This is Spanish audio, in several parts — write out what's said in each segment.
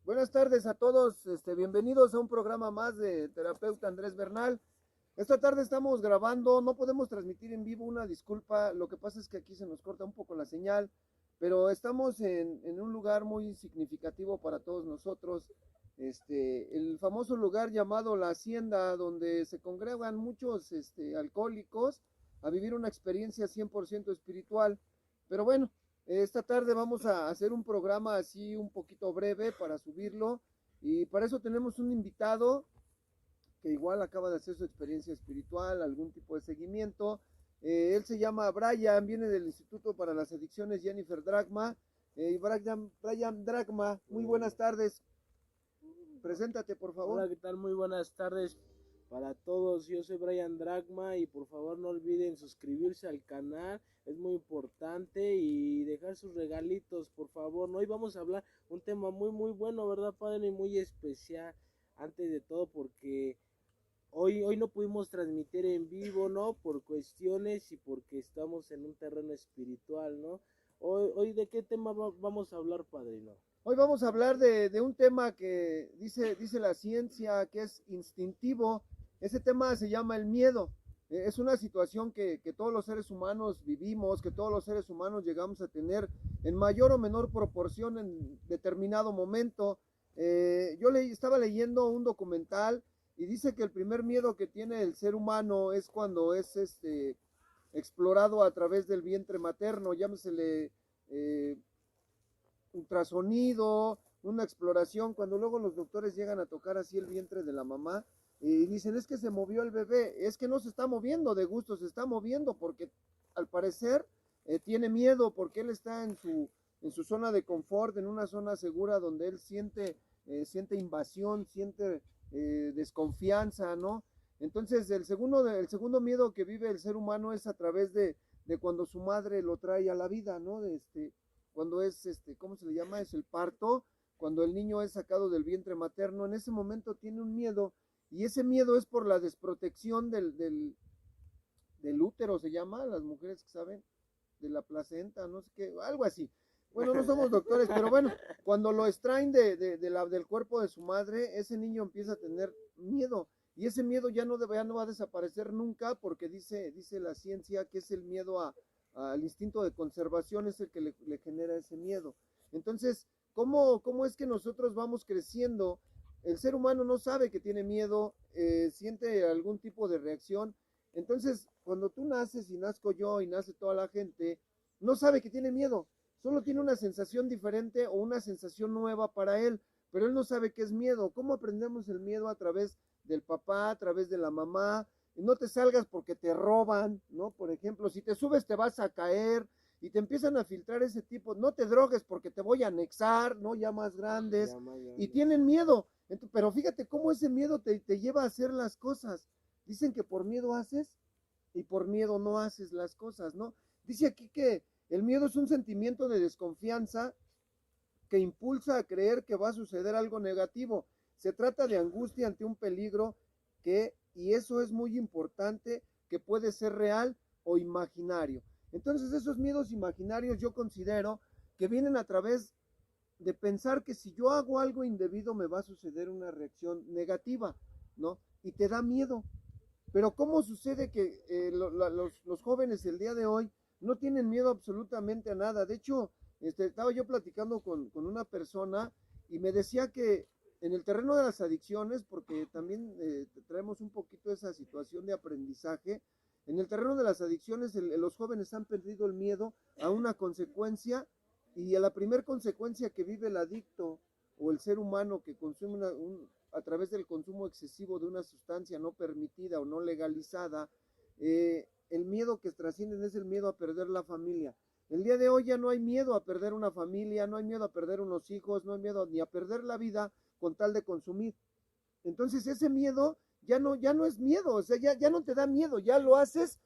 Buenas tardes a todos, bienvenidos a un programa más de terapeuta Andrés Bernal. Esta tarde estamos grabando, no podemos transmitir en vivo, una disculpa, lo que pasa es que aquí se nos corta un poco la señal, pero estamos en un lugar muy significativo para todos nosotros, el famoso lugar llamado La Hacienda, donde se congregan muchos alcohólicos a vivir una experiencia 100% espiritual. Pero bueno, esta tarde vamos a hacer un programa así un poquito breve para subirlo, y para eso tenemos un invitado que igual acaba de hacer su experiencia espiritual, algún tipo de seguimiento. Él se llama Brian, viene del Instituto para las Adicciones Jennifer Dragma. Brian Dragma, muy buenas tardes. Preséntate, por favor. Hola, ¿qué tal? Muy buenas tardes para todos. Yo soy Brian Dragma y por favor no olviden suscribirse al canal, es muy importante, y dejar sus regalitos, por favor. Hoy vamos a hablar un tema muy bueno, ¿verdad, padre? Y muy especial, antes de todo, porque hoy no pudimos transmitir en vivo, ¿no? Por cuestiones y porque estamos en un terreno espiritual, ¿no? Hoy ¿de qué tema vamos a hablar, padrino? Hoy vamos a hablar de un tema que dice la ciencia que es instintivo. Ese tema se llama el miedo. Es una situación que todos los seres humanos vivimos, que todos los seres humanos llegamos a tener en mayor o menor proporción en determinado momento. Estaba leyendo un documental y dice que el primer miedo que tiene el ser humano es cuando es explorado a través del vientre materno, llámesele ultrasonido, una exploración, cuando luego los doctores llegan a tocar así el vientre de la mamá y dicen, es que se movió el bebé. Es que no se está moviendo de gusto, se está moviendo porque al parecer tiene miedo, porque él está en su zona de confort, en una zona segura donde él siente invasión, siente desconfianza, ¿no? Entonces el segundo miedo que vive el ser humano es a través de cuando su madre lo trae a la vida, ¿no? Cuando es, ¿cómo se le llama? Es el parto, cuando el niño es sacado del vientre materno. En ese momento tiene un miedo, y ese miedo es por la desprotección del útero, se llama, las mujeres que saben, de la placenta, no sé qué, algo así. Bueno, no somos doctores, pero bueno, cuando lo extraen del cuerpo de su madre, ese niño empieza a tener miedo, y ese miedo ya no va a desaparecer nunca, porque dice la ciencia que es el miedo al instinto de conservación, es el que le genera ese miedo. Entonces, ¿cómo es que nosotros vamos creciendo? El ser humano no sabe que tiene miedo, siente algún tipo de reacción. Entonces, cuando tú naces y nazco yo y nace toda la gente, no sabe que tiene miedo, solo tiene una sensación diferente o una sensación nueva para él, pero él no sabe qué es miedo. ¿Cómo aprendemos el miedo? A través del papá, a través de la mamá. No te salgas porque te roban, ¿no? Por ejemplo, si te subes te vas a caer, y te empiezan a filtrar ese tipo. No te drogues porque te voy a anexar, ¿no? Ya más grandes, Ya más y grande. tienen miedo. Pero fíjate cómo ese miedo te lleva a hacer las cosas. Dicen que por miedo haces y por miedo no haces las cosas, ¿no? Dice aquí que el miedo es un sentimiento de desconfianza que impulsa a creer que va a suceder algo negativo. Se trata de angustia ante un peligro y eso es muy importante, que puede ser real o imaginario. Entonces esos miedos imaginarios yo considero que vienen a través de pensar que si yo hago algo indebido me va a suceder una reacción negativa, ¿no? Y te da miedo. Pero ¿cómo sucede que los jóvenes el día de hoy no tienen miedo absolutamente a nada? De hecho, estaba yo platicando con una persona y me decía que en el terreno de las adicciones, porque también traemos un poquito esa situación de aprendizaje, en el terreno de las adicciones los jóvenes han perdido el miedo a una consecuencia, y a la primer consecuencia que vive el adicto o el ser humano que consume a través del consumo excesivo de una sustancia no permitida o no legalizada, el miedo que trascienden es el miedo a perder la familia. El día de hoy ya no hay miedo a perder una familia, no hay miedo a perder unos hijos, no hay miedo ni a perder la vida con tal de consumir. Entonces ese miedo ya no es miedo, o sea, ya no te da miedo, ya lo haces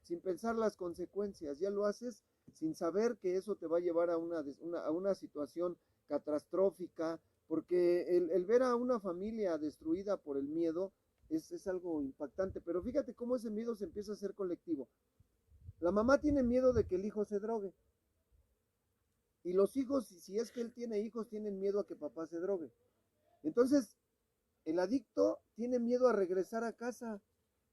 sin pensar las consecuencias, ya lo haces sin saber que eso te va a llevar a una situación catastrófica, porque el ver a una familia destruida por el miedo es algo impactante. Pero fíjate cómo ese miedo se empieza a hacer colectivo. La mamá tiene miedo de que el hijo se drogue, Y los hijos, si es que él tiene hijos, tienen miedo a que papá se drogue. Entonces, el adicto tiene miedo a regresar a casa.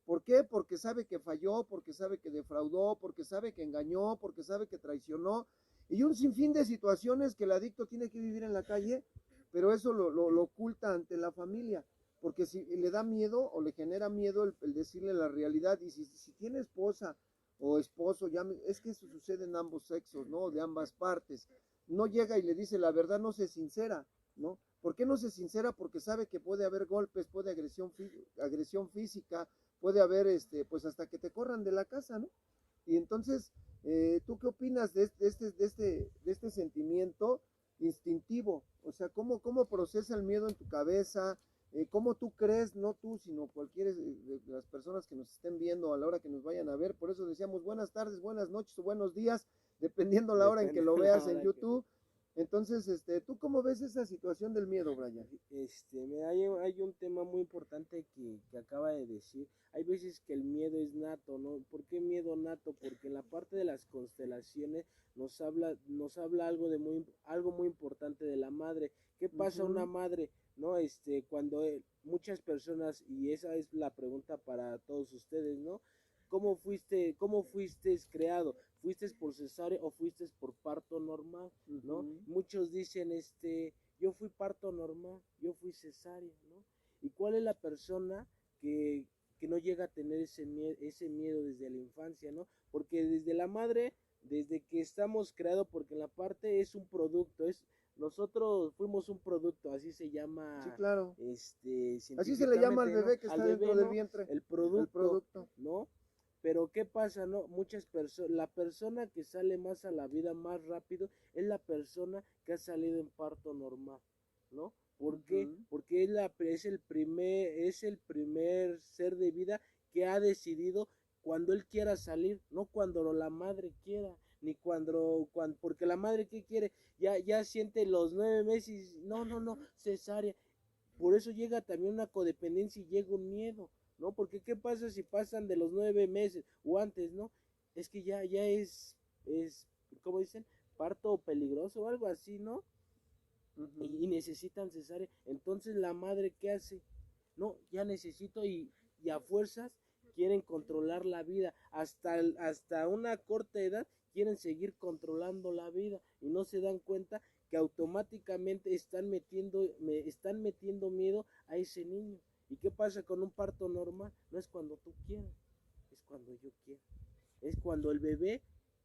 ¿Por qué? Porque sabe que falló, porque sabe que defraudó, porque sabe que engañó, porque sabe que traicionó. Y un sinfín de situaciones que el adicto tiene que vivir en la calle, pero eso lo oculta ante la familia. Porque si le da miedo o le genera miedo el decirle la realidad. Y si tiene esposa o esposo, ya es que eso sucede en ambos sexos, ¿no? De ambas partes. No llega y le dice la verdad, no se sincera, ¿no? ¿Por qué no se sincera? Porque sabe que puede haber golpes, puede agresión física, puede haber, pues hasta que te corran de la casa, ¿no? Y entonces, ¿tú qué opinas de este sentimiento instintivo? O sea, ¿cómo procesa el miedo en tu cabeza? ¿Cómo tú crees, no tú, sino cualquiera de las personas que nos estén viendo a la hora que nos vayan a ver? Por eso decíamos buenas tardes, buenas noches o buenos días, dependiendo la hora en que lo veas en YouTube. Entonces, ¿tú cómo ves esa situación del miedo, Brian? Mira, hay un tema muy importante que acaba de decir. Hay veces que el miedo es nato, ¿no? ¿Por qué miedo nato? Porque en la parte de las constelaciones nos habla algo muy importante de la madre. ¿Qué pasa una madre, no? Cuando muchas personas, y esa es la pregunta para todos ustedes, ¿no? ¿Cómo fuiste creado? ¿Fuiste por cesárea o fuiste por parto normal? ¿No? Muchos dicen, yo fui parto normal, yo fui cesárea, ¿no? ¿Y cuál es la persona que no llega a tener ese miedo desde la infancia, ¿no? Porque desde la madre, desde que estamos creados, porque la parte es un producto, nosotros fuimos un producto, así se llama. Sí, claro. Así se le Científicamente, llama al bebé, ¿no? que Al está bebé, dentro del ¿no? vientre. El producto, producto. ¿no? Pero ¿qué pasa, no? Muchas personas, la persona que sale más a la vida más rápido es la persona que ha salido en parto normal, ¿no? ¿Por qué? Porque es el primer ser de vida que ha decidido cuando él quiera salir, no cuando la madre quiera, ni porque la madre, ¿qué quiere? Ya siente los 9 meses, no, cesárea. Por eso llega también una codependencia y llega un miedo, ¿no? Porque ¿qué pasa si pasan de los 9 meses o antes, ¿no? Es que ya ¿cómo dicen? Parto peligroso o algo así, ¿no? Y necesitan cesárea. Entonces la madre, ¿qué hace? No, ya necesito y a fuerzas quieren controlar la vida. Hasta una corta edad quieren seguir controlando la vida y no se dan cuenta que automáticamente están metiendo miedo a ese niño. ¿Y qué pasa con un parto normal? No es cuando tú quieras, es cuando yo quiero. Es cuando el bebé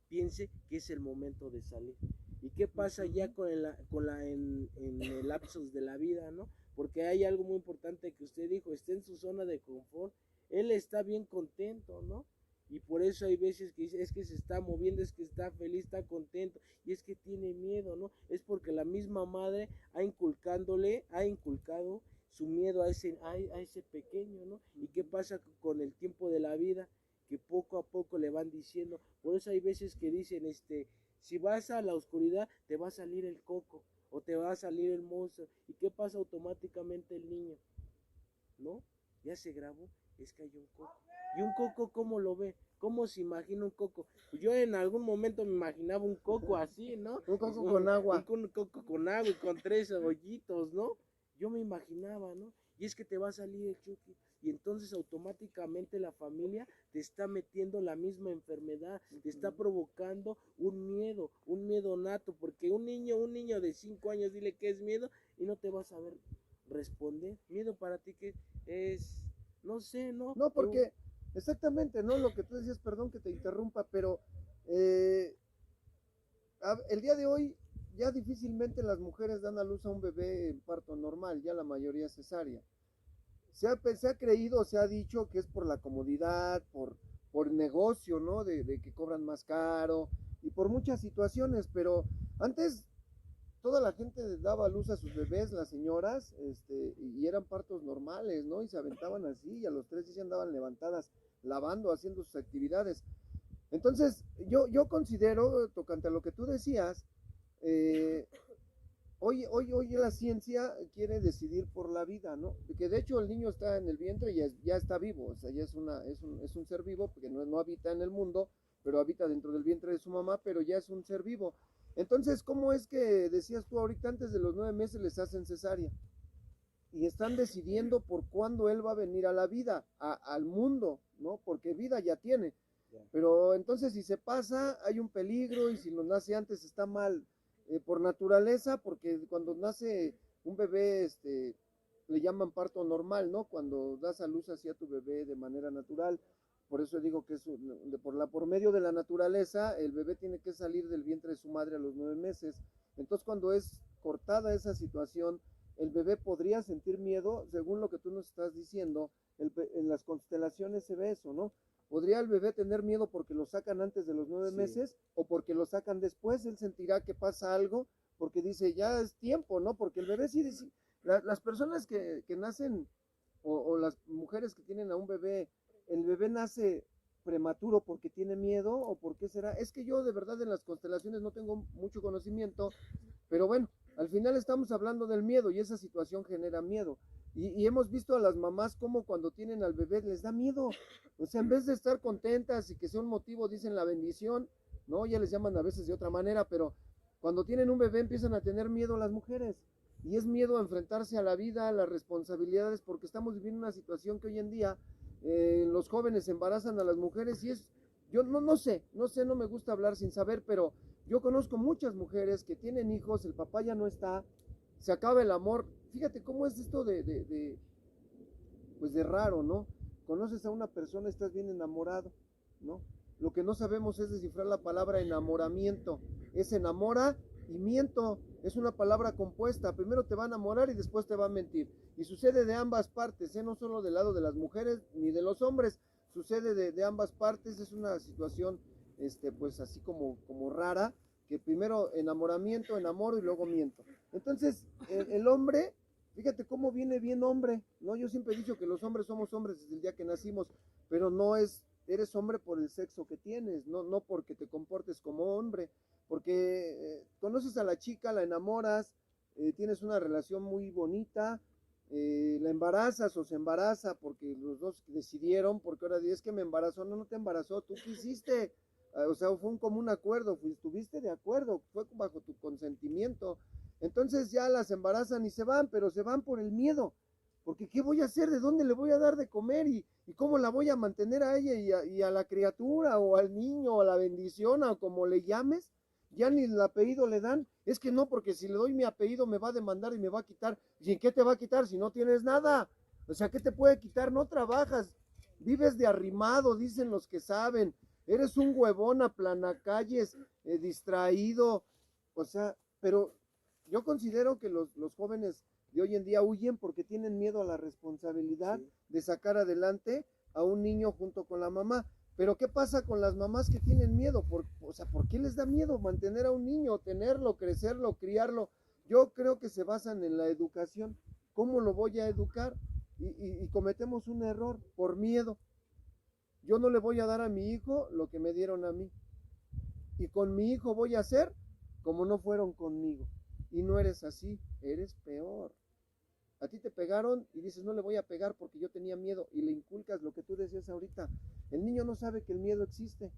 piense que es el momento de salir. ¿Y qué pasa ya en el lapsus de la vida, no? Porque hay algo muy importante que usted dijo, está en su zona de confort, él está bien contento, ¿no? Y por eso hay veces que dice, es que se está moviendo, es que está feliz, está contento, y es que tiene miedo, ¿no? Es porque la misma madre ha inculcado su miedo a ese pequeño, ¿no? ¿Y qué pasa con el tiempo de la vida? Que poco a poco le van diciendo, por eso hay veces que dicen, si vas a la oscuridad, te va a salir el coco, o te va a salir el monstruo, ¿y qué pasa automáticamente el niño? ¿No? Ya se grabó, es que hay un coco. ¿Y un coco cómo lo ve? ¿Cómo se imagina un coco? Yo en algún momento me imaginaba un coco así, ¿no? Un coco con agua. Un coco con agua y con 3 hoyitos, ¿no? Yo me imaginaba, ¿no? Y es que te va a salir el Chucky. Y entonces automáticamente la familia te está metiendo la misma enfermedad, te está provocando un miedo nato, porque un niño de 5 años, dile que es miedo y no te va a saber responder. Miedo para ti que es, no sé, ¿no? No, porque exactamente, ¿no? Lo que tú decías, perdón que te interrumpa, pero el día de hoy ya difícilmente las mujeres dan a luz a un bebé en parto normal, ya la mayoría cesárea. Se ha creído, se ha dicho que es por la comodidad, por negocio, ¿no? De que cobran más caro y por muchas situaciones, pero antes toda la gente daba a luz a sus bebés, las señoras, y eran partos normales, ¿no? Y se aventaban así, y a los 3 días andaban levantadas, lavando, haciendo sus actividades. Entonces, yo considero, tocante a lo que tú decías, hoy la ciencia quiere decidir por la vida, ¿no? Que de hecho el niño está en el vientre y ya está vivo, o sea, ya es un ser vivo, porque no habita en el mundo, pero habita dentro del vientre de su mamá, pero ya es un ser vivo. Entonces, ¿cómo es que decías tú ahorita antes de los 9 meses les hacen cesárea? Y están decidiendo por cuándo él va a venir a la vida, al mundo, ¿no? Porque vida ya tiene. Pero entonces si se pasa, hay un peligro y si nos nace antes está mal por naturaleza, porque cuando nace un bebé, le llaman parto normal, ¿no? Cuando das a luz así a tu bebé de manera natural. Por eso digo que es por medio de la naturaleza, el bebé tiene que salir del vientre de su madre a los 9 meses. Entonces, cuando es cortada esa situación, el bebé podría sentir miedo, según lo que tú nos estás diciendo, en las constelaciones se ve eso, ¿no? ¿Podría el bebé tener miedo porque lo sacan antes de los 9 meses o porque lo sacan después? Él sentirá que pasa algo porque dice, ya es tiempo, ¿no? Porque el bebé sí dice, las personas que nacen o las mujeres que tienen a un bebé, el bebé nace prematuro porque tiene miedo o por qué será. Es que yo de verdad en las constelaciones no tengo mucho conocimiento, pero bueno, al final estamos hablando del miedo y esa situación genera miedo. Y hemos visto a las mamás como cuando tienen al bebé les da miedo. O sea, en vez de estar contentas y que sea un motivo, dicen la bendición, ¿no? Ya les llaman a veces de otra manera, pero cuando tienen un bebé empiezan a tener miedo las mujeres. Y es miedo a enfrentarse a la vida, a las responsabilidades, porque estamos viviendo una situación que hoy en día los jóvenes embarazan a las mujeres y yo no sé, no me gusta hablar sin saber, pero yo conozco muchas mujeres que tienen hijos, el papá ya no está, se acaba el amor. Fíjate cómo es esto pues de raro, ¿no? Conoces a una persona, estás bien enamorado, ¿no? Lo que no sabemos es descifrar la palabra enamoramiento. Es enamora y miento. Es una palabra compuesta. Primero te va a enamorar y después te va a mentir. Y sucede de ambas partes, no solo del lado de las mujeres ni de los hombres. Sucede de ambas partes. Es una situación, pues así como rara, que primero enamoramiento, enamoro y luego miento. Entonces, el hombre, fíjate cómo viene bien hombre, ¿no? Yo siempre he dicho que los hombres somos hombres desde el día que nacimos, pero no eres hombre por el sexo que tienes, no porque te comportes como hombre, porque conoces a la chica, la enamoras, tienes una relación muy bonita, la embarazas o se embaraza porque los dos decidieron, porque ahora es que me embarazó, no te embarazó, tú quisiste, o sea, fue un común acuerdo, estuviste de acuerdo, fue bajo tu consentimiento. Entonces ya las embarazan y se van, pero se van por el miedo, porque ¿qué voy a hacer? ¿De dónde le voy a dar de comer? ¿Y cómo la voy a mantener a ella y a la criatura o al niño o a la bendición o como le llames? Ya ni el apellido le dan. Es que no, porque si le doy mi apellido me va a demandar y me va a quitar. ¿Y en qué te va a quitar si no tienes nada? O sea, ¿qué te puede quitar? No trabajas, vives de arrimado, dicen los que saben. Eres un huevón aplanacalles, distraído. O sea, pero yo considero que los jóvenes de hoy en día huyen porque tienen miedo a la responsabilidad de sacar adelante a un niño junto con la mamá. Pero ¿qué pasa con las mamás que tienen miedo? O sea, ¿por qué les da miedo mantener a un niño, tenerlo, crecerlo, criarlo? Yo creo que se basan en la educación. ¿Cómo lo voy a educar? Y cometemos un error por miedo. Yo no le voy a dar a mi hijo lo que me dieron a mí. Y con mi hijo voy a hacer como no fueron conmigo. Y no eres así, eres peor. A ti te pegaron y dices, no le voy a pegar porque yo tenía miedo y le inculcas lo que tú decías ahorita. El niño no sabe que el miedo existe.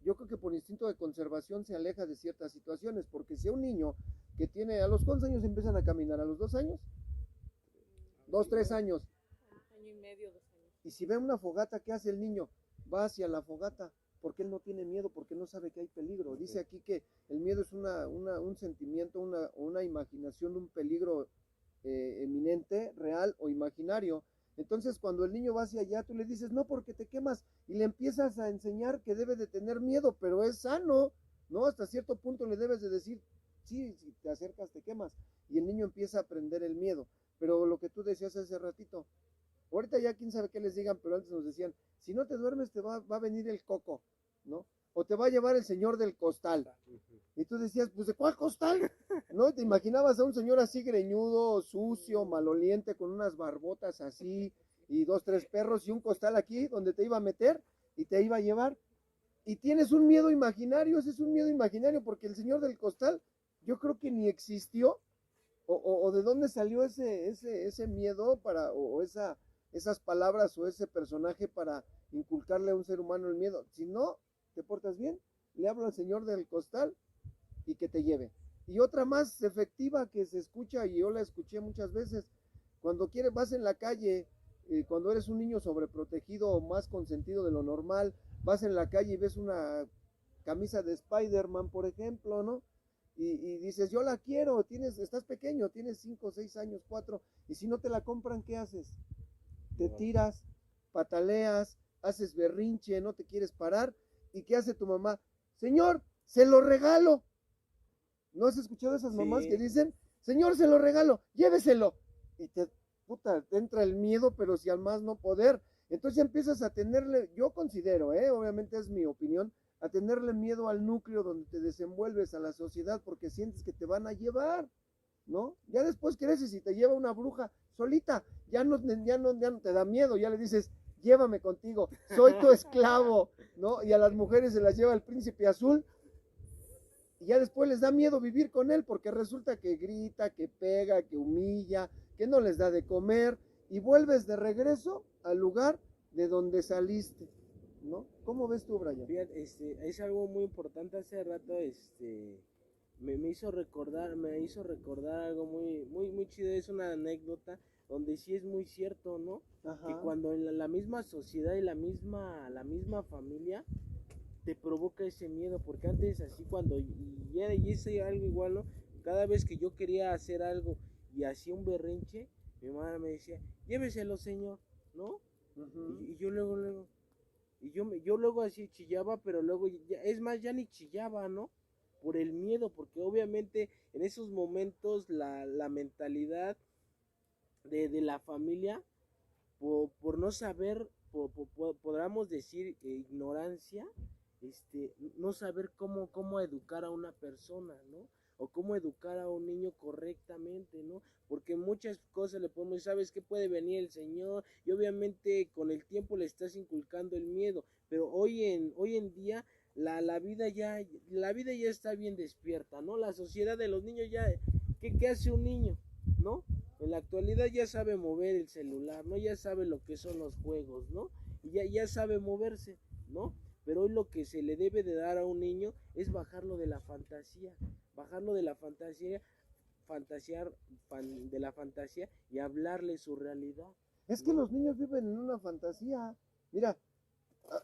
Yo creo que por instinto de conservación se aleja de ciertas situaciones, porque si a un niño que tiene, ¿a los cuántos años empiezan a caminar? ¿A los 2 años? 2, 3 años. Año y medio, 2 años. Y si ve una fogata, ¿qué hace el niño? Va hacia la fogata, porque él no tiene miedo, porque no sabe que hay peligro. Dice aquí que el miedo es un sentimiento, una imaginación de un peligro eminente, real o imaginario. Entonces cuando el niño va hacia allá, tú le dices, no, porque te quemas, y le empiezas a enseñar que debe de tener miedo, pero es sano, ¿no? Hasta cierto punto le debes de decir, sí, si te acercas te quemas, y el niño empieza a aprender el miedo. Pero lo que tú decías hace ratito, ahorita ya quién sabe qué les digan, pero antes nos decían, si no te duermes te va a venir el coco, ¿no? O te va a llevar el señor del costal. Y tú decías, pues ¿de cuál costal? ¿No? Te imaginabas a un señor así greñudo, sucio, maloliente, con unas barbotas así, y 2, 3 perros y un costal aquí donde te iba a meter y te iba a llevar. Y tienes un miedo imaginario, ese es un miedo imaginario, porque el señor del costal yo creo que ni existió, o de dónde salió ese miedo o esas palabras o ese personaje para inculcarle a un ser humano el miedo. Si no te portas bien, le hablo al señor del costal y que te lleve. Y otra más efectiva que se escucha, y yo la escuché muchas veces, cuando quieres, vas en la calle, cuando eres un niño sobreprotegido o más consentido de lo normal, vas en la calle y ves una camisa de Spider-Man, por ejemplo, ¿no? Y dices, yo la quiero, estás pequeño, tienes 5, 6 años, 4, y si no te la compran, ¿qué haces? Te tiras, pataleas, haces berrinche, no te quieres parar, ¿y qué hace tu mamá? Señor, se lo regalo. ¿No has escuchado esas mamás que Sí, dicen, señor, se lo regalo, lléveselo? Y te entra el miedo, pero si al más no poder. Entonces empiezas a tenerle, yo considero, obviamente es mi opinión, a tenerle miedo al núcleo donde te desenvuelves, a la sociedad, porque sientes que te van a llevar, ¿no? Ya después creces y te lleva una bruja solita, ya no te da miedo, ya le dices, llévame contigo, soy tu esclavo, ¿no? Y a las mujeres se las lleva el príncipe azul, y ya después les da miedo vivir con él porque resulta que grita, que pega, que humilla, que no les da de comer y vuelves de regreso al lugar de donde saliste, ¿no? ¿Cómo ves tú, Brian? fíjate, es algo muy importante. Hace rato, me hizo recordar algo muy chido. Es una anécdota donde sí es muy cierto, ¿no? Que Ajá. cuando en la misma sociedad y la misma familia te provoca ese miedo, porque antes así cuando y hice algo igual, ¿no? Cada vez que yo quería hacer algo y hacía un berrinche, mi madre me decía, lléveselo, señor, ¿no? Uh-huh. Y yo luego, yo luego así chillaba, pero luego, es más, ya ni chillaba, ¿no? Por el miedo, porque obviamente en esos momentos la mentalidad de la familia, por no saber, podríamos decir ignorancia, no saber cómo educar a una persona, ¿no? O cómo educar a un niño correctamente, ¿no? Porque muchas cosas le podemos decir, ¿sabes qué? Puede venir el Señor, y obviamente con el tiempo le estás inculcando el miedo, pero hoy en día la vida ya está bien despierta, ¿no? La sociedad de los niños ya, ¿qué hace un niño? ¿No? En la actualidad ya sabe mover el celular, ¿no? Ya sabe lo que son los juegos, ¿no? Y ya sabe moverse, ¿no? Pero hoy lo que se le debe de dar a un niño es bajarlo de la fantasía, de la fantasía y hablarle su realidad, Es que ¿no? los niños viven en una fantasía. Mira,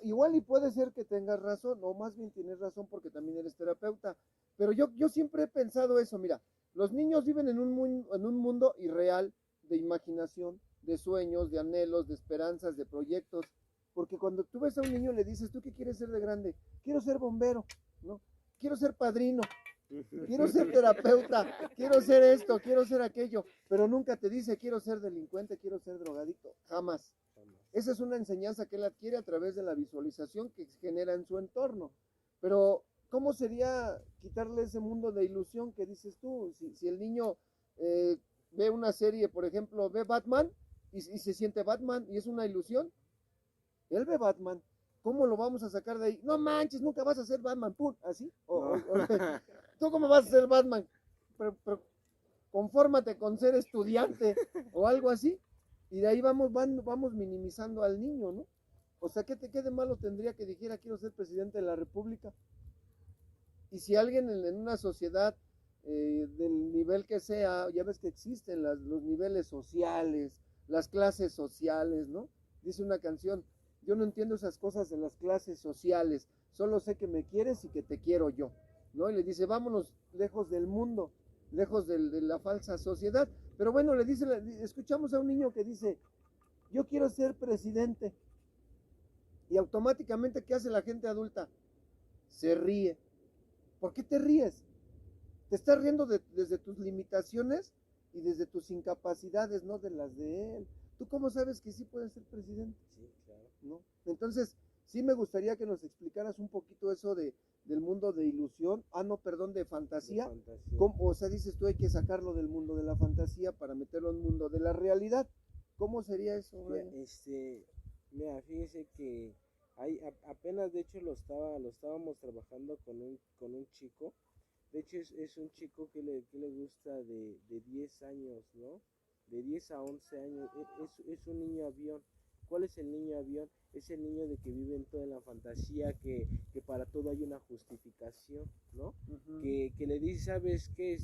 igual y puede ser que tengas razón, o más bien tienes razón porque también eres terapeuta, pero yo siempre he pensado eso, mira, los niños viven en un mundo irreal de imaginación, de sueños, de anhelos, de esperanzas, de proyectos, porque cuando tú ves a un niño le dices, ¿tú qué quieres ser de grande? Quiero ser bombero, ¿no? Quiero ser padrino, quiero ser terapeuta, quiero ser esto, quiero ser aquello, pero nunca te dice, quiero ser delincuente, quiero ser drogadicto, jamás. Esa es una enseñanza que él adquiere a través de la visualización que genera en su entorno. Pero, ¿cómo sería quitarle ese mundo de ilusión que dices tú? Si el niño eh, ve una serie, por ejemplo, ve Batman y se siente Batman y es una ilusión, él ve Batman. ¿Cómo lo vamos a sacar de ahí? No manches, nunca vas a ser Batman, ¡pum! ¿Así? No. ¿Tú cómo vas a ser Batman? Pero confórmate con ser estudiante o algo así. Y de ahí vamos minimizando al niño, ¿no? O sea, ¿qué de malo tendría que dijera quiero ser presidente de la República? Y si alguien en una sociedad del nivel que sea, ya ves que existen los niveles sociales, las clases sociales, ¿no? Dice una canción, yo no entiendo esas cosas de las clases sociales, solo sé que me quieres y que te quiero yo, ¿no? Y le dice, vámonos lejos del mundo, lejos de la falsa sociedad. Pero bueno, escuchamos a un niño que dice, yo quiero ser presidente. Y automáticamente, ¿qué hace la gente adulta? Se ríe. ¿Por qué te ríes? Te estás riendo desde tus limitaciones y desde tus incapacidades, no de las de él. ¿Tú cómo sabes que sí puedes ser presidente? Sí, claro. ¿No? Entonces, sí me gustaría que nos explicaras un poquito eso del mundo de ilusión, no, perdón, de fantasía. De fantasía. O sea, dices tú hay que sacarlo del mundo de la fantasía para meterlo en el mundo de la realidad. ¿Cómo sería eso, Brian? Mira, fíjese que apenas, de hecho, lo estábamos trabajando con un chico. De hecho, es un chico que le gusta de 10 años, ¿no? De 10 a 11 años. Es un niño avión. ¿Cuál es el niño avión? Es el niño de que vive en toda la fantasía, que para todo hay una justificación, ¿no? Ujú. Que le dice, ¿sabes qué?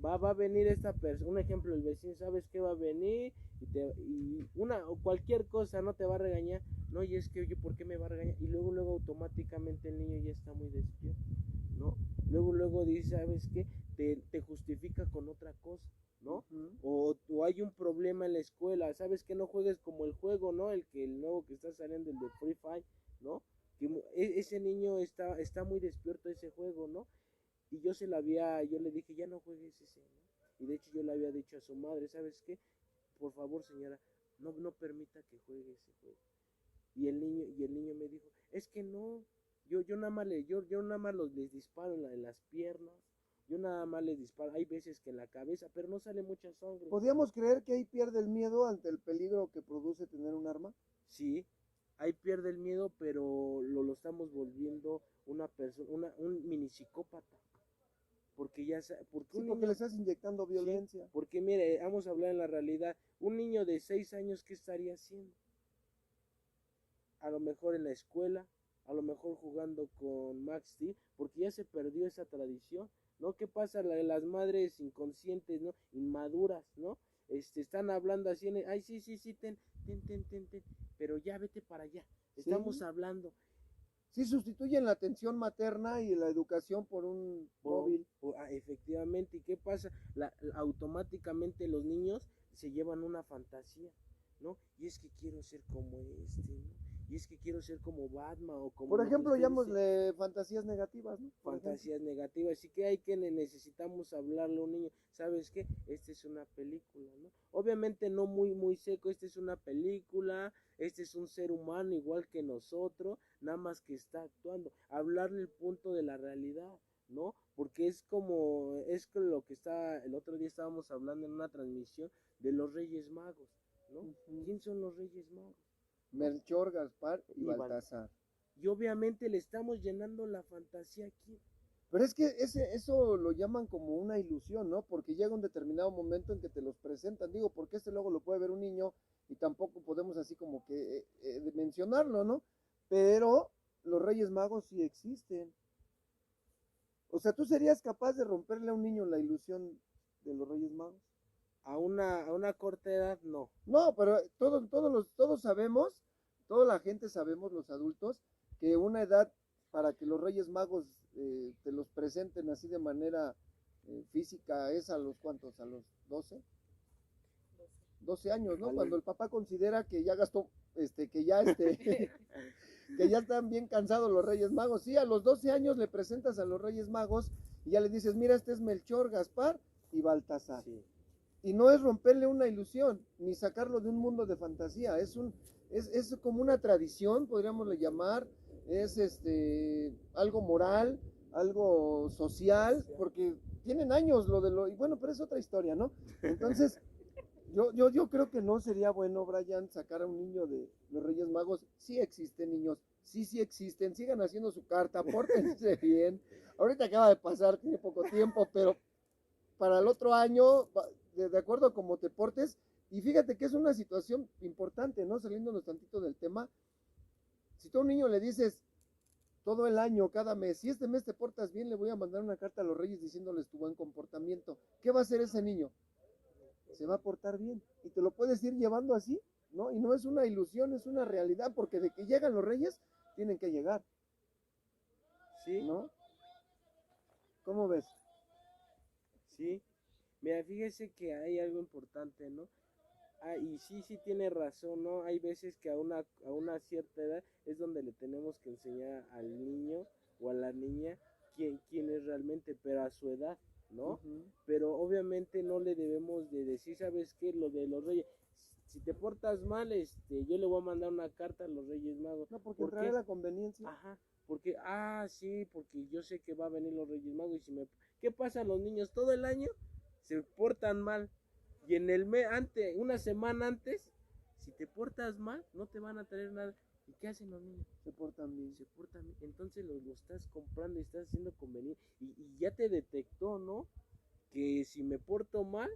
Va a venir esta persona, un ejemplo, el vecino, ¿sabes qué va a venir? O cualquier cosa, no te va a regañar, no, y es que, oye, ¿por qué me va a regañar? Y luego automáticamente el niño ya está muy despierto, ¿no? Luego dice, ¿sabes qué? Te justifica con otra cosa, ¿no? O hay un problema en la escuela, ¿sabes qué? No juegues como el juego, ¿no? El nuevo que está saliendo, el de Free Fire, ¿no? Ese niño está muy despierto a ese juego, ¿no? Y yo le dije, ya no juegues ese, ¿no? Y de hecho yo le había dicho a su madre, ¿sabes qué? Por favor, señora, no permita que juegue ese juego. Y el niño me dijo, es que no, yo nada más yo nada más les disparo en las piernas, yo nada más les disparo, hay veces que en la cabeza, pero no sale mucha sangre. ¿Podríamos creer que ahí pierde el miedo ante el peligro que produce tener un arma? Sí, ahí pierde el miedo, pero lo estamos volviendo una persona, un mini psicópata. Porque porque Sí, un porque niño, le estás inyectando sí, violencia. porque mire, vamos a hablar en la realidad, un niño de 6 años, ¿qué estaría haciendo? A lo mejor en la escuela, a lo mejor jugando con Max Steel, porque ya se perdió esa tradición, ¿no? ¿Qué pasa? Las madres inconscientes, ¿no? Inmaduras, ¿no? Están hablando así, ay, sí, ten, pero ya vete para allá, estamos Sí, hablando. sí, sustituyen la atención materna y la educación por un móvil. Efectivamente, ¿y qué pasa? Automáticamente los niños se llevan una fantasía, ¿no? Y es que quiero ser como ¿no? Y es que quiero ser como Batman o como Por lo que ejemplo, usted dice, llamémosle fantasías negativas, ¿no? Por ejemplo. fantasías negativas. Así que hay que necesitamos hablarle a un niño, ¿sabes qué? Esta es una película, ¿no? Obviamente no muy seco, esta es una película, este es un ser humano igual que nosotros, nada más que está actuando. Hablarle el punto de la realidad, ¿no? Porque es lo que el otro día estábamos hablando en una transmisión de los Reyes Magos, ¿no? ¿Quién son los Reyes Magos? Melchor, Gaspar y Y Baltasar. Y obviamente le estamos llenando la fantasía aquí. Pero es que eso lo llaman como una ilusión, ¿no? Porque llega un determinado momento en que te los presentan. Digo, porque luego lo puede ver un niño y tampoco podemos así como que mencionarlo, ¿no? Pero los Reyes Magos sí existen. O sea, ¿tú serías capaz de romperle a un niño la ilusión de los Reyes Magos? A una corta edad, no. No, pero todos sabemos, toda la gente sabemos, los adultos, que una edad para que los Reyes Magos te los presenten así de manera física es a los cuantos, a los 12 años, ¿no? Cuando el papá considera que ya gastó, que ya están bien cansados los Reyes Magos. Sí, a los 12 años le presentas a los Reyes Magos y ya le dices, mira, este es Melchor, Gaspar y Baltasar. Sí. Y no es romperle una ilusión, ni sacarlo de un mundo de fantasía, es como una tradición, podríamos llamar, es algo moral, algo social, porque tienen años y bueno, pero es otra historia, ¿no? Entonces, yo creo que no sería bueno, Brian, sacar a un niño de los Reyes Magos. Sí existen niños, sí existen, sigan haciendo su carta, pórtense bien. Ahorita acaba de pasar, tiene poco tiempo, pero para el otro año, de acuerdo a cómo te portes, y fíjate que es una situación importante, ¿no? Saliéndonos tantito del tema, si tú a un niño le dices todo el año, cada mes, si este mes te portas bien, le voy a mandar una carta a los Reyes diciéndoles tu buen comportamiento, ¿qué va a hacer ese niño? Se va a portar bien, y te lo puedes ir llevando así, ¿no? Y no es una ilusión, es una realidad, porque de que llegan los Reyes, tienen que llegar. ¿Sí? ¿No? ¿Cómo ves? Sí. Mira, fíjese que hay algo importante, ¿no? Y sí tiene razón, ¿no? Hay veces que a una cierta edad es donde le tenemos que enseñar al niño o a la niña quién es realmente, pero a su edad, ¿no? Pero obviamente no le debemos de decir, ¿sabes qué? Lo de los Reyes, si te portas mal, yo le voy a mandar una carta a los Reyes Magos. No, porque trae la conveniencia. Ajá, porque, sí, porque yo sé que va a venir los Reyes Magos y ¿qué pasa? Los niños todo el año se portan mal y en el mes una semana antes, si te portas mal, no te van a traer nada. ¿Y qué hacen los niños? Se portan bien. Entonces lo estás comprando y estás haciendo conveniente y ya te detectó, ¿no? Que si me porto mal,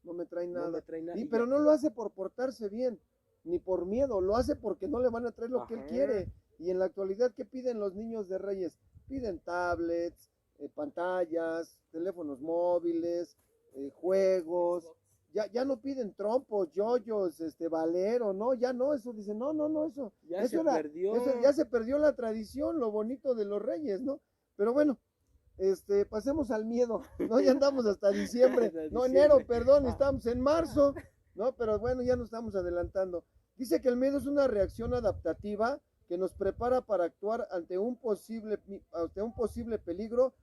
no me trae nada. No me trae nada. Pero no lo hace por portarse bien, ni por miedo, lo hace porque no le van a traer lo que él Ajá. quiere. Y en la actualidad, ¿qué piden los niños de Reyes? Piden tablets, pantallas, teléfonos móviles, juegos. Xbox. Ya no piden trompos, yoyos, valero, no, ya no, eso dicen, no, eso, Ya eso se perdió. ya se perdió la tradición, lo bonito de los Reyes, ¿no? Pero bueno, pasemos al miedo, ¿no? Ya andamos hasta diciembre, Hasta no, diciembre. enero, perdón, Ah. estamos en marzo, ¿no? Pero bueno, ya nos estamos adelantando. Dice que el miedo es una reacción adaptativa que nos prepara para actuar ante un posible peligro.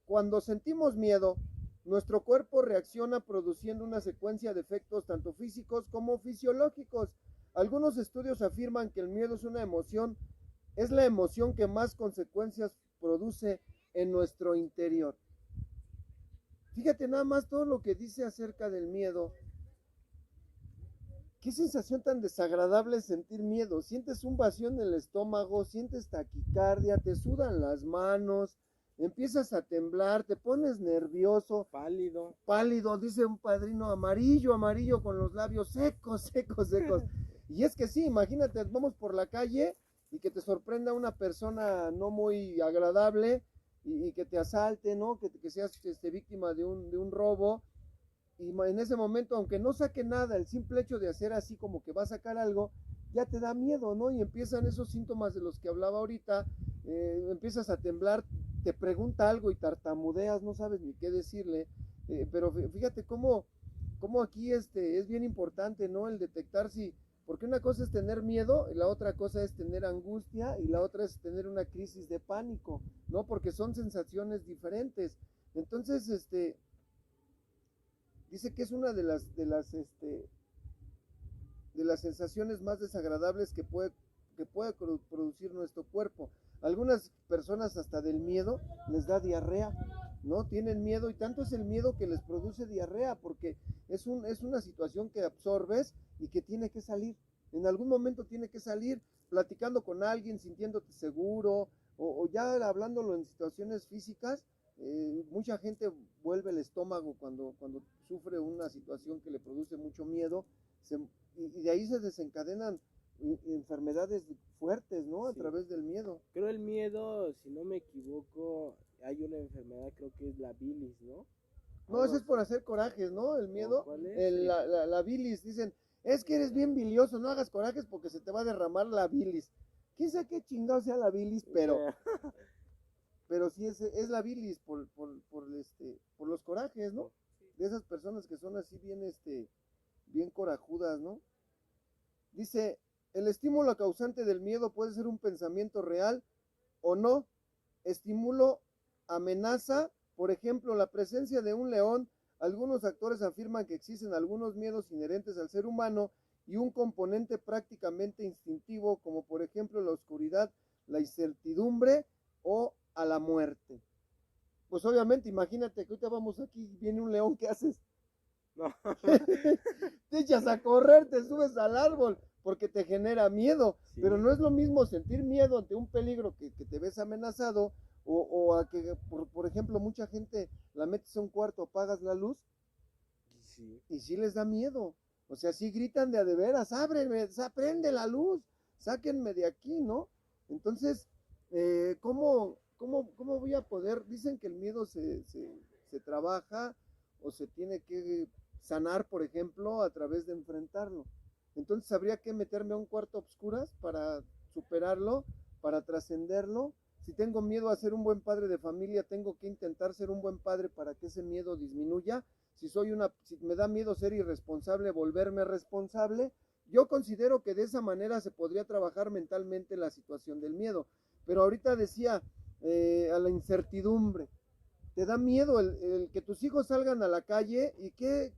Cuando sentimos miedo, nuestro cuerpo reacciona produciendo una secuencia de efectos tanto físicos como fisiológicos. Algunos estudios afirman que el miedo es la emoción que más consecuencias produce en nuestro interior. Fíjate nada más todo lo que dice acerca del miedo. Qué sensación tan desagradable es sentir miedo. Sientes un vacío en el estómago, sientes taquicardia, te sudan las manos, empiezas a temblar, te pones nervioso, pálido, dice un padrino, amarillo con los labios secos. Y es que sí, imagínate, vamos por la calle y que te sorprenda una persona no muy agradable y que te asalte, ¿no? Que seas víctima de un robo. Y en ese momento, aunque no saque nada, el simple hecho de hacer así como que va a sacar algo, ya te da miedo, ¿no? Y empiezan esos síntomas de los que hablaba ahorita, empiezas a temblar, te pregunta algo y tartamudeas, no sabes ni qué decirle, pero fíjate cómo aquí es bien importante, ¿no? El detectar porque una cosa es tener miedo, y la otra cosa es tener angustia, y la otra es tener una crisis de pánico, ¿no? Porque son sensaciones diferentes. Entonces, dice que es una de las sensaciones más desagradables que puede producir nuestro cuerpo. Algunas personas hasta del miedo les da diarrea, ¿no? Tienen miedo y tanto es el miedo que les produce diarrea porque es una situación que absorbes y que tiene que salir. En algún momento tiene que salir platicando con alguien, sintiéndote seguro o ya hablándolo en situaciones físicas. Mucha gente vuelve el estómago cuando sufre una situación que le produce mucho miedo y de ahí se desencadenan enfermedades fuertes, ¿no? A través del miedo. Creo el miedo, si no me equivoco, hay una enfermedad, creo que es la bilis, ¿no? No, eso es por hacer corajes, ¿no? El miedo, ¿Cuál es? la bilis, dicen, es que eres bien bilioso, no hagas corajes porque se te va a derramar la bilis. ¿Quién sabe qué chingado sea la bilis? Pero sí es la bilis por los corajes, ¿no? De esas personas que son así bien corajudas, ¿no? Dice, el estímulo causante del miedo puede ser un pensamiento real o no. Estímulo, amenaza, por ejemplo, la presencia de un león. Algunos actores afirman que existen algunos miedos inherentes al ser humano y un componente prácticamente instintivo, como por ejemplo la oscuridad, la incertidumbre o a la muerte. Pues obviamente, imagínate que ahorita vamos aquí, viene un león, ¿qué haces? No. Te echas a correr, te subes al árbol, porque te genera miedo, Sí. pero no es lo mismo sentir miedo ante un peligro que te ves amenazado, o a que, por ejemplo, mucha gente la metes a un cuarto, apagas la luz, Sí. y sí les da miedo, o sea, sí gritan de veras, ábreme, prende la luz, sáquenme de aquí, ¿no? Entonces, ¿cómo voy a poder? Dicen que el miedo se trabaja o se tiene que sanar, por ejemplo, a través de enfrentarlo. Entonces habría que meterme a un cuarto a oscuras para superarlo, para trascenderlo. Si tengo miedo a ser un buen padre de familia, tengo que intentar ser un buen padre para que ese miedo disminuya. Si me da miedo ser irresponsable, volverme responsable. Yo considero que de esa manera se podría trabajar mentalmente la situación del miedo. Pero ahorita decía, a la incertidumbre. Te da miedo el que tus hijos salgan a la calle y qué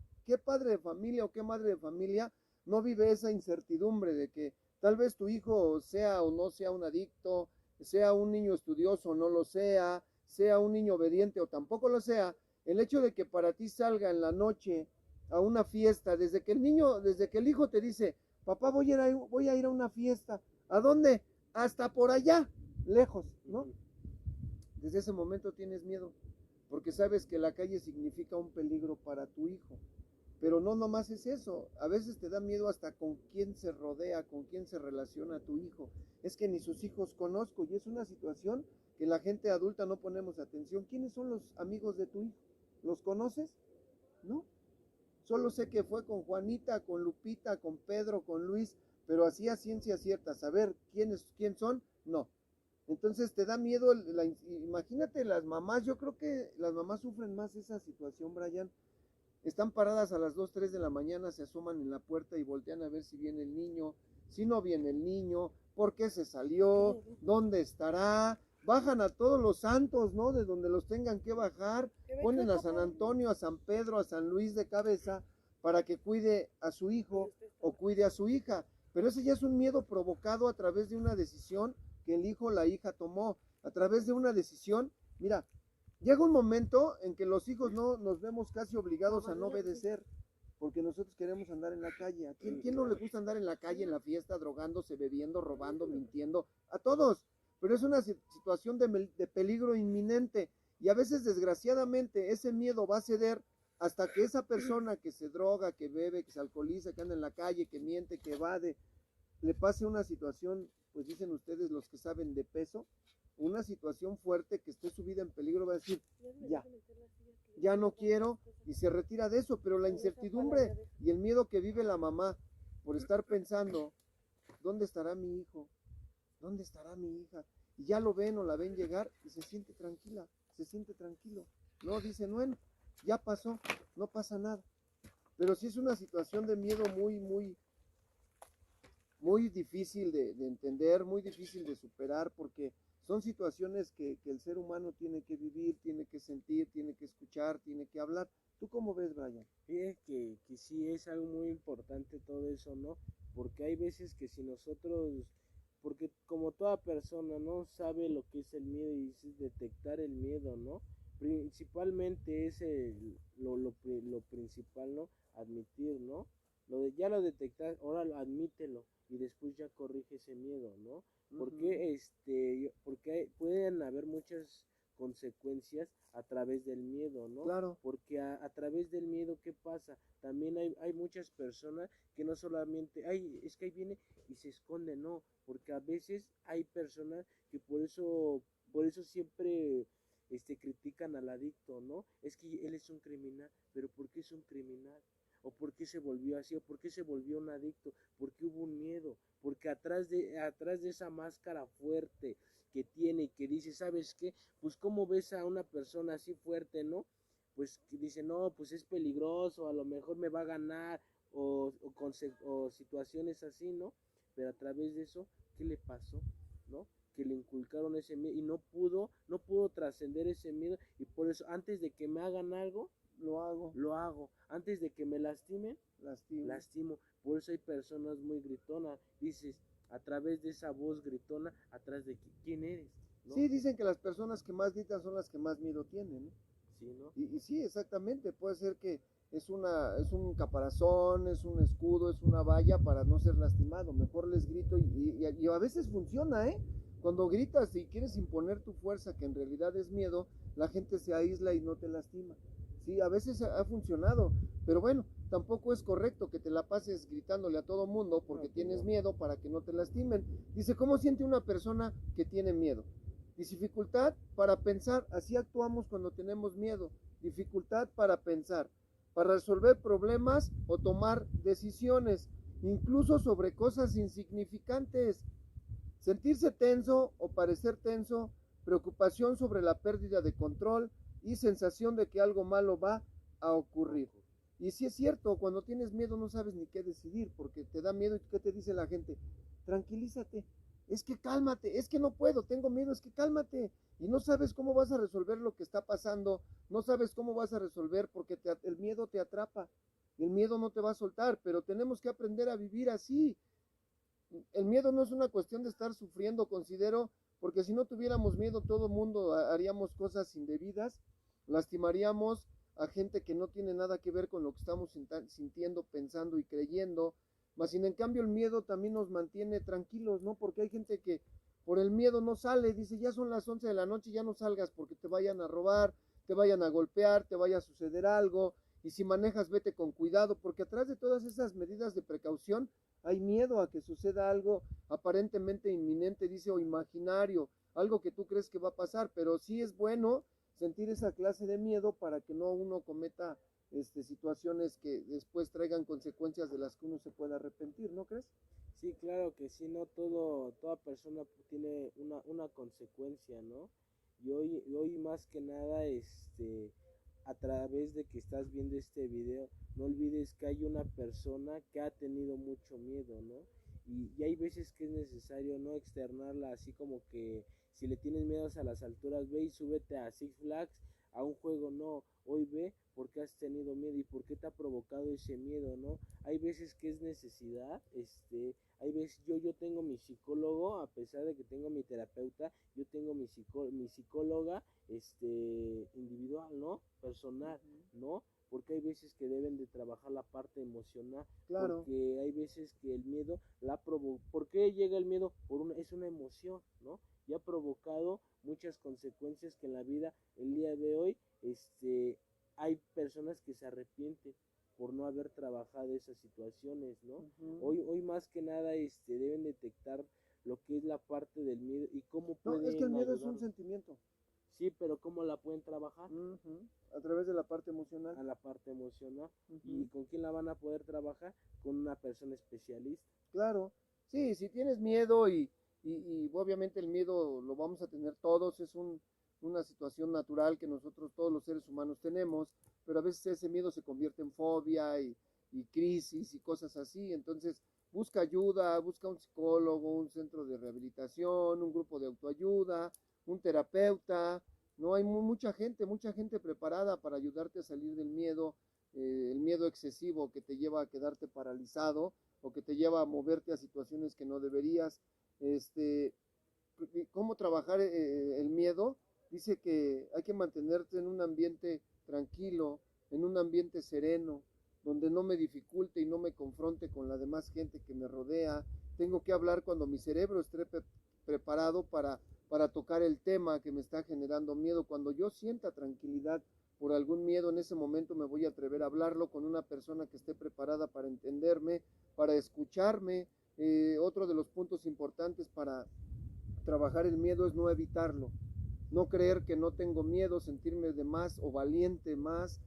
padre de familia o qué madre de familia no vive esa incertidumbre de que tal vez tu hijo sea o no sea un adicto, sea un niño estudioso o no lo sea un niño obediente o tampoco lo sea. El hecho de que para ti salga en la noche a una fiesta, desde que el hijo te dice, papá, voy a ir a una fiesta, ¿a dónde? Hasta por allá, lejos, ¿no? Desde ese momento tienes miedo, porque sabes que la calle significa un peligro para tu hijo. Pero no nomás es eso, a veces te da miedo hasta con quién se rodea, con quién se relaciona tu hijo. Es que ni sus hijos conozco y es una situación que la gente adulta no ponemos atención. ¿Quiénes son los amigos de tu hijo? ¿Los conoces? No. Solo sé que fue con Juanita, con Lupita, con Pedro, con Luis, pero así a ciencia cierta, saber quién son, no. Entonces te da miedo, imagínate las mamás, yo creo que las mamás sufren más esa situación, Brian. Están paradas a las 2, 3 de la mañana, se asoman en la puerta y voltean a ver si viene el niño, si no viene el niño, por qué se salió, dónde estará. Bajan a todos los santos, ¿no? De donde los tengan que bajar, ponen a San Antonio, a San Pedro, a San Luis de cabeza para que cuide a su hijo o cuide a su hija. Pero ese ya es un miedo provocado a través de una decisión que el hijo o la hija tomó, a través de una decisión. Mira, llega un momento en que los hijos no nos vemos casi obligados a no obedecer, porque nosotros queremos andar en la calle. ¿A quién no le gusta andar en la calle, en la fiesta, drogándose, bebiendo, robando, mintiendo? A todos. Pero es una situación de peligro inminente y a veces desgraciadamente ese miedo va a ceder hasta que esa persona que se droga, que bebe, que se alcoholiza, que anda en la calle, que miente, que evade, le pase una situación, pues dicen ustedes los que saben de peso, una situación fuerte que esté su vida en peligro, va a decir, ya no quiero, y se retira de eso. Pero la incertidumbre y el miedo que vive la mamá por estar pensando, ¿dónde estará mi hijo? ¿Dónde estará mi hija? Y ya lo ven o la ven llegar y se siente tranquila, se siente tranquilo. No, dicen, bueno, ya pasó, no pasa nada. Pero sí es una situación de miedo muy difícil de entender, muy difícil de superar, porque son situaciones que el ser humano tiene que vivir, tiene que sentir, tiene que escuchar, tiene que hablar. ¿Tú cómo ves, Brian? Fíjate que sí es algo muy importante todo eso, ¿no? Porque hay veces que si nosotros, porque como toda persona, ¿no? Sabe lo que es el miedo y es detectar el miedo, ¿no? Principalmente es lo principal, ¿no? Admitir, ¿no? Ya lo detectas, ahora admítelo y después ya corrige ese miedo, ¿no? Porque porque pueden haber muchas consecuencias a través del miedo, ¿no? Claro. Porque a través del miedo, ¿qué pasa? También hay muchas personas que no solamente, es que ahí viene y se esconde, no, porque a veces hay personas que por eso siempre critican al adicto, ¿no? Es que él es un criminal, pero ¿por qué es un criminal? ¿O por qué se volvió así? ¿O por qué se volvió un adicto? Porque hubo un miedo, porque atrás de esa máscara fuerte que tiene y que dice, ¿sabes qué? Pues cómo ves a una persona así fuerte, ¿no? Pues que dice, no, pues es peligroso, a lo mejor me va a ganar, o situaciones así, ¿no? Pero a través de eso, ¿qué le pasó? ¿No? Que le inculcaron ese miedo y no pudo trascender ese miedo, y por eso antes de que me hagan algo, lo hago. Antes de que me lastimen, lastimo. Por eso hay personas muy gritonas. Dices, a través de esa voz gritona, atrás de quién eres, ¿no? Sí, dicen que las personas que más gritan son las que más miedo tienen, ¿no? Sí, ¿no? Y sí, exactamente, puede ser que es un caparazón, es un escudo, es una valla para no ser lastimado. Mejor les grito y a veces funciona, ¿eh? Cuando gritas y quieres imponer tu fuerza, que en realidad es miedo, la gente se aísla y no te lastima. Sí, a veces ha funcionado, pero bueno, tampoco es correcto que te la pases gritándole a todo mundo porque tienes miedo para que no te lastimen. Dice, ¿cómo siente una persona que tiene miedo? Dificultad para pensar, así actuamos cuando tenemos miedo. Dificultad para pensar, para resolver problemas o tomar decisiones, incluso sobre cosas insignificantes. Sentirse tenso o parecer tenso, preocupación sobre la pérdida de control y sensación de que algo malo va a ocurrir. Y si es cierto, cuando tienes miedo no sabes ni qué decidir, porque te da miedo. ¿Y qué te dice la gente? Tranquilízate, es que cálmate, es que no puedo, tengo miedo, es que cálmate. Y no sabes cómo vas a resolver lo que está pasando, no sabes cómo vas a resolver porque el miedo te atrapa, el miedo no te va a soltar, pero tenemos que aprender a vivir así. El miedo no es una cuestión de estar sufriendo, considero, porque si no tuviéramos miedo todo el mundo haríamos cosas indebidas, lastimaríamos a gente que no tiene nada que ver con lo que estamos sintiendo, pensando y creyendo. Mas sin en cambio el miedo también nos mantiene tranquilos, ¿no? Porque hay gente que por el miedo no sale, dice, ya son las 11 de la noche, ya no salgas porque te vayan a robar, te vayan a golpear, te vaya a suceder algo, y si manejas, vete con cuidado, porque atrás de todas esas medidas de precaución hay miedo a que suceda algo aparentemente inminente, dice, o imaginario, algo que tú crees que va a pasar, pero sí es bueno sentir esa clase de miedo para que no uno cometa situaciones que después traigan consecuencias de las que uno se pueda arrepentir, ¿no crees? Sí, claro que sí, no toda persona tiene una consecuencia, ¿no? Y hoy más que nada, a través de que estás viendo este video, no olvides que hay una persona que ha tenido mucho miedo, ¿no? Y hay veces que es necesario no externarla así como que si le tienes miedo a las alturas, ve y súbete a Six Flags, a un juego, no, hoy ve por qué has tenido miedo y por qué te ha provocado ese miedo, ¿no? Hay veces que es necesidad, hay veces yo tengo mi psicólogo, a pesar de que tengo mi terapeuta, yo tengo mi psicóloga, individual, ¿no? Personal, ¿no? Porque hay veces que deben de trabajar la parte emocional, Claro. porque hay veces que el miedo ¿por qué llega el miedo? Es una emoción, ¿no? Y ha provocado muchas consecuencias que en la vida, el día de hoy, hay personas que se arrepienten por no haber trabajado esas situaciones, ¿no? Hoy más que nada, deben detectar lo que es la parte del miedo y cómo No, pueden es que el miedo es ayudar. un sentimiento. Sí, pero ¿cómo la pueden trabajar? A través de la parte emocional. A la parte emocional. ¿Y con quién la van a poder trabajar? Con una persona especialista. Claro, sí, si tienes miedo y obviamente el miedo lo vamos a tener todos, es una situación natural que nosotros todos los seres humanos tenemos, pero a veces ese miedo se convierte en fobia y crisis y cosas así, entonces busca ayuda, busca un psicólogo, un centro de rehabilitación, un grupo de autoayuda, un terapeuta, no hay mucha gente preparada para ayudarte a salir del miedo, el miedo excesivo que te lleva a quedarte paralizado o que te lleva a moverte a situaciones que no deberías. ¿Cómo trabajar el miedo? Dice que hay que mantenerte en un ambiente tranquilo, en un ambiente sereno, donde no me dificulte y no me confronte con la demás gente que me rodea. Tengo que hablar cuando mi cerebro esté preparado para tocar el tema que me está generando miedo. Cuando yo sienta tranquilidad por algún miedo, en ese momento me voy a atrever a hablarlo con una persona que esté preparada para entenderme, para escucharme. Otro de los puntos importantes para trabajar el miedo es no evitarlo, no creer que no tengo miedo, sentirme de más o valiente más,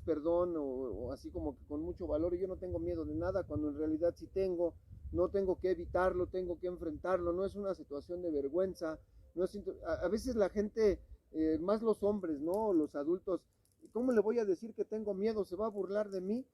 perdón, o así como que con mucho valor, y yo no tengo miedo de nada, cuando en realidad sí tengo, no tengo que evitarlo, tengo que enfrentarlo, no es una situación de vergüenza, no es, a veces la gente, más los hombres, ¿no? Los adultos, ¿cómo le voy a decir que tengo miedo? ¿Se va a burlar de mí?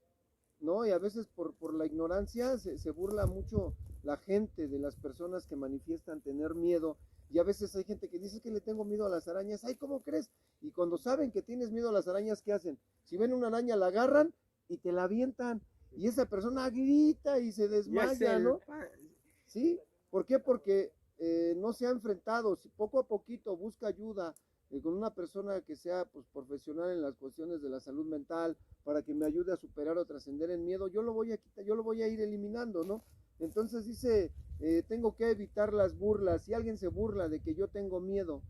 ¿No? Y a veces por la ignorancia se burla mucho la gente de las personas que manifiestan tener miedo. Y a veces hay gente que dice que le tengo miedo a las arañas. Ay, ¿cómo crees? Y cuando saben que tienes miedo a las arañas, ¿qué hacen? Si ven una araña, la agarran y te la avientan. Y esa persona grita y se desmaya, ¿no? ¿Sí? ¿Por qué? Porque no se ha enfrentado. Si poco a poquito busca ayuda con una persona que sea pues, profesional en las cuestiones de la salud mental, para que me ayude a superar o trascender el miedo, yo lo voy a quitar, yo lo voy a ir eliminando, ¿no? Entonces dice, tengo que evitar las burlas. Si alguien se burla de que yo tengo miedo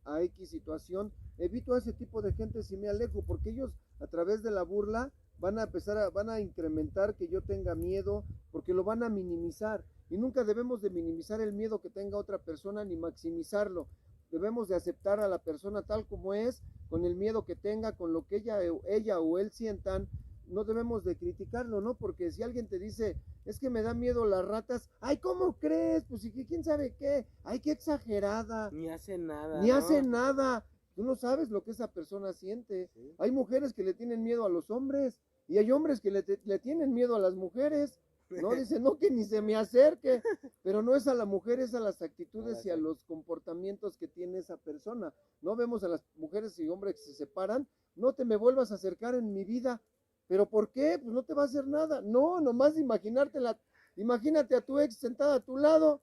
a X situación, evito a ese tipo de gente si me alejo, porque ellos a través de la burla van a van a incrementar que yo tenga miedo, porque lo van a minimizar. Y nunca debemos de minimizar el miedo que tenga otra persona ni maximizarlo. Debemos de aceptar a la persona tal como es, con el miedo que tenga, con lo que ella o él sientan. No debemos de criticarlo, ¿no? Porque si alguien te dice, es que me da miedo las ratas, ay, ¿cómo crees? Pues quién sabe qué, ay, qué exagerada. Ni hace nada. Ni hace nada. Tú no sabes lo que esa persona siente. Sí. Hay mujeres que le tienen miedo a los hombres y hay hombres que le tienen miedo a las mujeres. No, dice, no, que ni se me acerque, pero no es a la mujer, es a las actitudes y a los comportamientos que tiene esa persona. No vemos a las mujeres y hombres que se separan, no te me vuelvas a acercar en mi vida. ¿Pero por qué? Pues no te va a hacer nada. No, nomás imagínate a tu ex sentada a tu lado.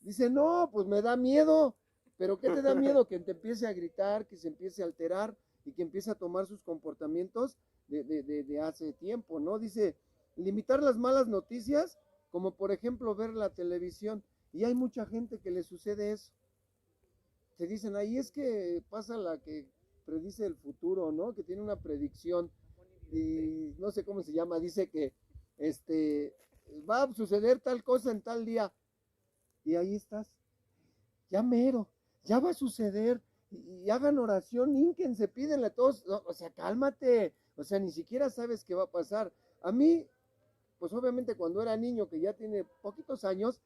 Dice, no, pues me da miedo. ¿Pero qué te da miedo? Que te empiece a gritar, que se empiece a alterar y que empiece a tomar sus comportamientos de hace tiempo, ¿no? Dice, limitar las malas noticias, como por ejemplo ver la televisión. Y hay mucha gente que le sucede eso. Se dicen, ahí es que pasa la que predice el futuro, ¿no? Que tiene una predicción. y no sé cómo se llama, dice que va a suceder tal cosa en tal día, y ahí estás, ya mero, ya va a suceder, y hagan oración, ínquense, pídenle a todos, no, o sea, cálmate, o sea, ni siquiera sabes qué va a pasar. A mí, pues obviamente cuando era niño, que ya tiene poquitos años,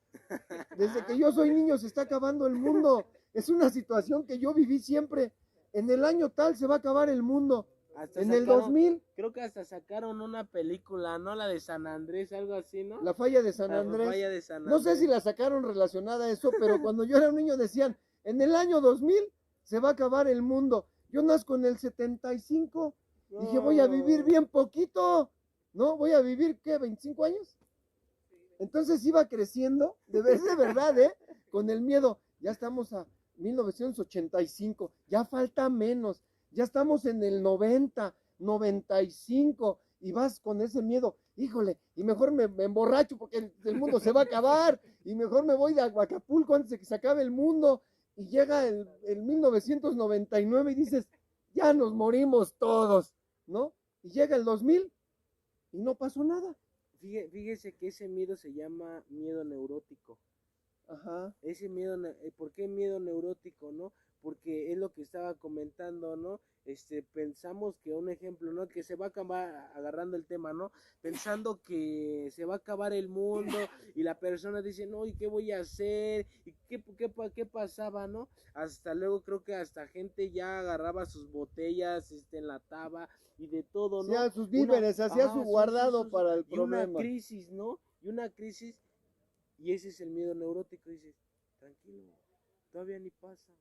desde que yo soy niño se está acabando el mundo, es una situación que yo viví siempre, en el año tal se va a acabar el mundo, Hasta en el sacaron, 2000, creo que hasta sacaron una película, ¿no? La de San Andrés, algo así, ¿no? la falla de San La Andrés, falla de San no sé Andrés. si la sacaron relacionada a eso, pero cuando yo era un niño decían, en el año 2000 se va a acabar el mundo. Yo nazco en el 75, dije, voy a vivir bien poquito, ¿no? Voy a vivir, ¿qué? ¿25 años? Entonces iba creciendo, de verdad, ¿eh? Con el miedo. Ya estamos a 1985, ya falta menos, ya estamos en el 90, 95, y vas con ese miedo, híjole, y mejor me emborracho porque el mundo se va a acabar, y mejor me voy de Acapulco antes de que se acabe el mundo, y llega el 1999 y dices, ya nos morimos todos, ¿no? Y llega el 2000 y no pasó nada. Fíjese que ese miedo se llama miedo neurótico. Ajá. Ese miedo, ¿por qué miedo neurótico, no? Porque es lo que estaba comentando, ¿no? Pensamos que un ejemplo, ¿no? Que se va a acabar, agarrando el tema, ¿no? Pensando que se va a acabar el mundo y la persona dice, no, ¿y qué voy a hacer? ¿Y qué pasaba, no? Hasta luego creo que hasta gente ya agarraba sus botellas, enlataba y de todo, ¿no? Hacía sus víveres, hacía su guardado sí, para el y una problema. crisis, ¿no? Y una crisis, y ese es el miedo neurótico, dices, tranquilo, todavía ni pasa,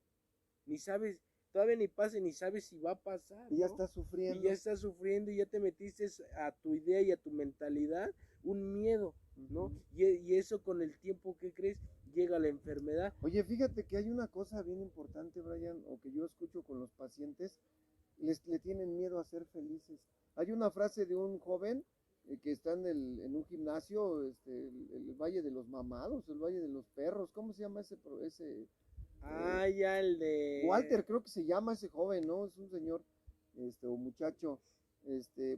ni sabes, todavía ni pasa, ni sabes si va a pasar, Y ya ¿no? está sufriendo. Y ya estás sufriendo y ya te metiste a tu idea y a tu mentalidad un miedo, ¿no? Y eso con el tiempo, ¿qué crees? Llega la enfermedad. Oye, fíjate que hay una cosa bien importante, Brian, o que yo escucho con los pacientes, le tienen miedo a ser felices. Hay una frase de un joven que está en un gimnasio, el Valle de los Mamados, el Valle de los Perros, ¿cómo se llama ese Ya el de... Walter, creo que se llama ese joven, ¿no? Es un señor, o muchacho,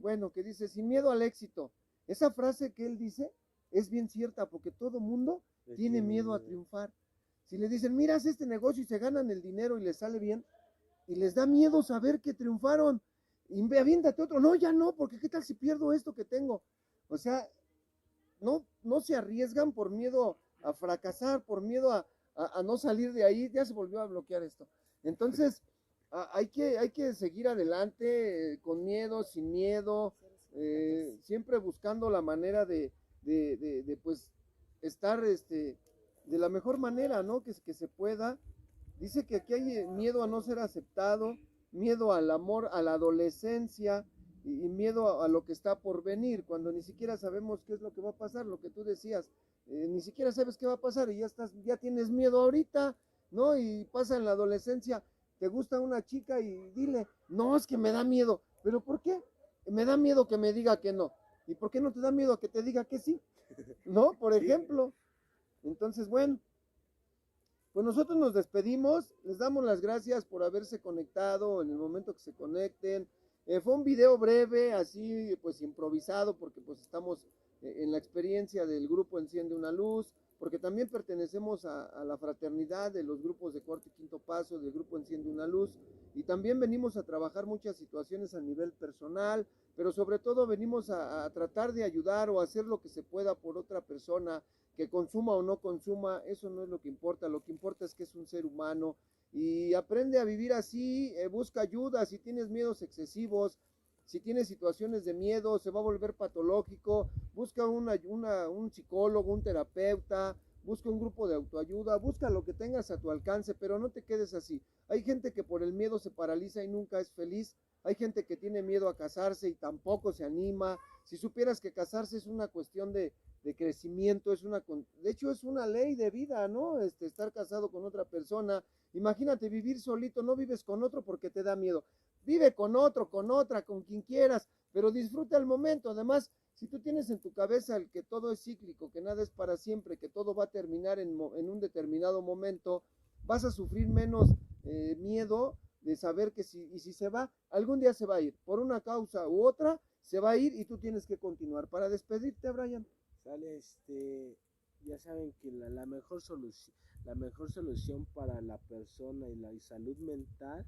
bueno, que dice, sin miedo al éxito. Esa frase que él dice es bien cierta, porque todo mundo tiene miedo a triunfar. Si le dicen, mira, haz este negocio y se ganan el dinero y les sale bien, y les da miedo saber que triunfaron, y aviéntate otro, no, ya no, porque qué tal si pierdo esto que tengo. O sea, no se arriesgan por miedo a fracasar, por miedo a no salir de ahí, ya se volvió a bloquear esto. Entonces, hay que seguir adelante con miedo, sin miedo, siempre buscando la manera de pues estar de la mejor manera, ¿no? Que se pueda. Dice que aquí hay miedo a no ser aceptado, miedo al amor, a la adolescencia y miedo a lo que está por venir, cuando ni siquiera sabemos qué es lo que va a pasar, lo que tú decías, ni siquiera sabes qué va a pasar y ya tienes miedo ahorita, ¿no? Y pasa en la adolescencia, te gusta una chica y dile, no, es que me da miedo, pero ¿por qué? Me da miedo que me diga que no. ¿Y por qué no te da miedo a que te diga que sí? ¿No? Por ejemplo. Entonces, bueno, pues nosotros nos despedimos, les damos las gracias por haberse conectado en el momento que se conecten. Fue un video breve, así pues improvisado, porque pues estamos en la experiencia del grupo Enciende una Luz, porque también pertenecemos a la fraternidad de los grupos de cuarto y quinto paso del grupo Enciende una Luz, y también venimos a trabajar muchas situaciones a nivel personal, pero sobre todo venimos a tratar de ayudar o hacer lo que se pueda por otra persona, que consuma o no consuma, eso no es lo que importa es que es un ser humano y aprende a vivir así, busca ayuda si tienes miedos excesivos, si tienes situaciones de miedo, se va a volver patológico, busca un psicólogo, un terapeuta, busca un grupo de autoayuda, busca lo que tengas a tu alcance, pero no te quedes así. Hay gente que por el miedo se paraliza y nunca es feliz, hay gente que tiene miedo a casarse y tampoco se anima. Si supieras que casarse es una cuestión de crecimiento, de hecho es una ley de vida, ¿no? Estar casado con otra persona. Imagínate vivir solito, no vives con otro porque te da miedo. Vive con otro, con otra, con quien quieras, pero disfruta el momento. Además, si tú tienes en tu cabeza el que todo es cíclico, que nada es para siempre, que todo va a terminar en un determinado momento, vas a sufrir menos miedo de saber que si se va, algún día se va a ir, por una causa u otra, se va a ir y tú tienes que continuar. Para despedirte, Brian. Sale, ya saben que la mejor solución para la persona y la salud mental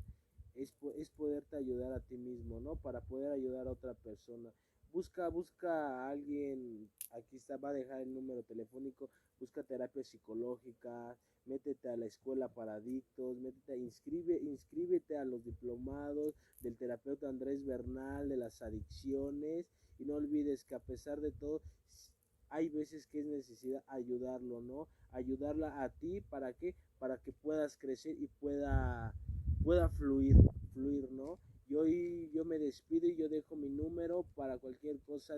es poderte ayudar a ti mismo, ¿no? Para poder ayudar a otra persona. Busca a alguien, aquí está, va a dejar el número telefónico, busca terapia psicológica, métete a la escuela para adictos, inscríbete a los diplomados del terapeuta Andrés Bernal de las adicciones, y no olvides que a pesar de todo, hay veces que es necesidad ayudarlo, ¿no? Ayudarla a ti, ¿para qué? Para que puedas crecer y pueda fluir, ¿no? Yo me despido y yo dejo mi número para cualquier cosa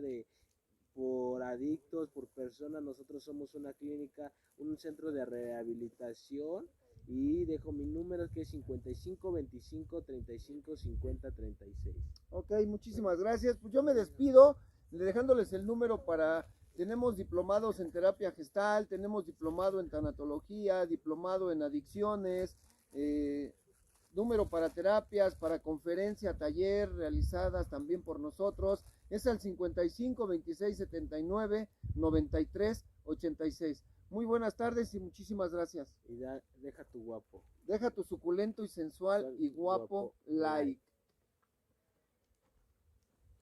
por adictos, por personas. Nosotros somos una clínica, un centro de rehabilitación, y dejo mi número, que es 55 25 35 50 36. Ok, muchísimas gracias. Pues yo me despido dejándoles el número para... Tenemos diplomados en terapia gestal, tenemos diplomado en tanatología, diplomado en adicciones, número para terapias, para conferencia, taller realizadas también por nosotros. Es el 55 26 79 93 86. Muy buenas tardes y muchísimas gracias. Y deja tu guapo. Deja tu suculento y sensual y guapo like.